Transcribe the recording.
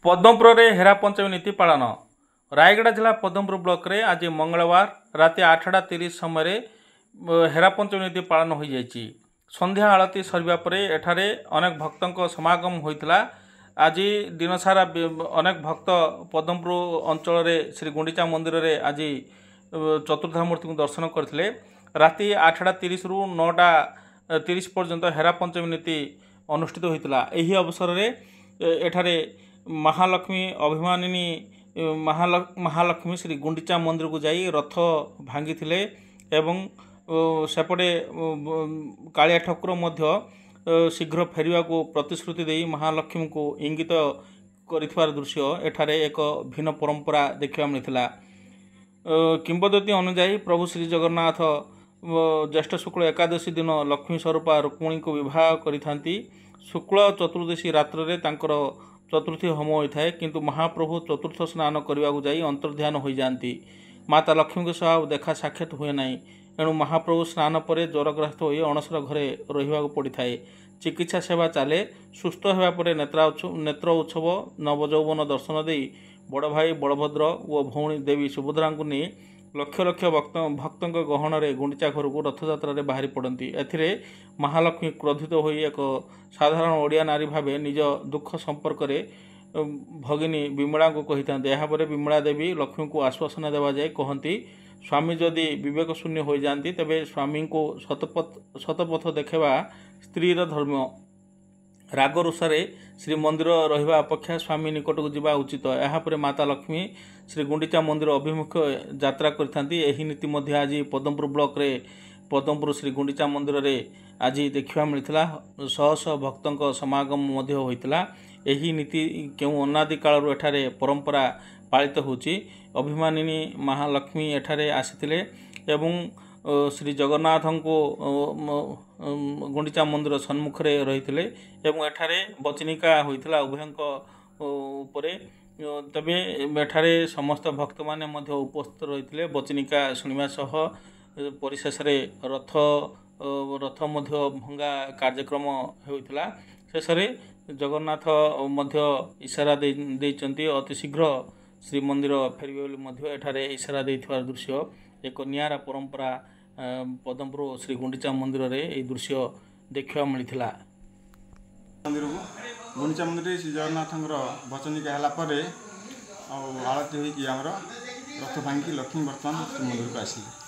पद्मपुर हेरा पंचमी नीति पालन। रायगढ़ जिला पद्मपुर ब्लॉक रे आज मंगलवार राति 8:30 समय हेरा पंचमी नीति पालन हो जाइए। संध्या आलती सरवा पर एठारे अनेक भक्तों समागम होता। आज दिन सारा अनेक भक्त पद्मपुर अंचल श्री गुंडीचा मंदिर रे आज चतुर्धामूर्ति को दर्शन करते। राति 8:30 रु 9:30 पर्यंत हेरा पंचमी नीति अनुष्ठित होता। यही अवसर में एठारे महालक्ष्मी अभिमानिनी महालक्ष्मी श्री गुंडीचा मंदिर को जाई रथ भांगी थिले एवं सेपटे कालिया ठाकुर मध्य शीघ्र फेरिया को प्रतिश्रुति दे महालक्ष्मी को इंगित कर दृश्य एठारे एक भिन्न परंपरा देखा मिलता। किंवदंती अनुଯାयी प्रभु श्री जगन्नाथ ज्येष्ठ शुक्ल एकादशी दिन लक्ष्मी स्वरूपा रुक्मिणी को विवाह करिथांती। शुक्ल चतुर्दशी रात्र रे तांकर चतुर्थी होम होता है, किंतु महाप्रभु चतुर्थ स्नान करने को जाई अंतर्ध्यान हो जाती। माता लक्ष्मी के सह देखा साक्षात हुए ना। एणु महाप्रभु स्नान पर ज्वरग्रस्त हो अणसर घरे रहा पड़ता है। चिकित्सा सेवा चले। सुस्थ होगापर नेत्र उत्सव नवजौवन दर्शन दे बड़ भाई बलभद्र और भौणी देवी सुभद्रा को नहीं लक्ष लक्ष भक्तों गहन में गुंडीचा घर को रथयात्रा बाहरी पड़ती। एथिरे महालक्ष्मी क्रोधित हो एक साधारण ओडिया नारी भाव निज दुख संपर्क में भगिनी विमला को कही था। यापर विमला देवी लक्ष्मी को आश्वासन देवा जाए कहती, स्वामी जदि विवेक शून्य हो जाती तेरे स्वामी को शतपथ देखा स्त्रीर धर्म। राग रुषारे श्री मंदिर रहिबा अपेक्षा स्वामी निकट को जावा उचित। यापर माता लक्ष्मी श्री गुंडीचा मंदिर अभिमुख यात्रा करथांती। एही नीति मध्य आज पद्मपुर ब्लॉक रे पद्मपुर श्री गुंडीचा मंदिर रे आज देखा मिलता। शह शह भक्तों समागम मध्य होइतला। एही नीति केउ अनादि काल एठारे परंपरा पालित होची। अभिमानिनी महालक्ष्मी एठारे आसीथिले एवं श्री जगन्नाथ को गुंडीचा मंदिर सम्मुख रे रहिथिले एवं एठारे वचनिका होइतला उभयंक उपरे। तबे एठारे समस्त भक्त माने मध्य उपस्थित रहिथिले। वचनिका शुणिबा सह परिशेष रे रथ मध्य भंगा कार्यक्रम होइतला। शेष रे जगन्नाथ मध्य इशारा देइचंती अति शीघ्र श्री मंदिर फेरिबे बोली मध्य एठारे इशारा देइथिबार दृश्य एक नियारा परंपरा पद्मपुर श्री गुंडीचा मंदिर रे ए दृश्य देखा मिलता। मंदिर को गुंडीचा मंदिर श्री जगन्नाथ वचनिका है आलती होकर रथ भांगी लक्ष्मी बर्तमान मंदिर को आसिले।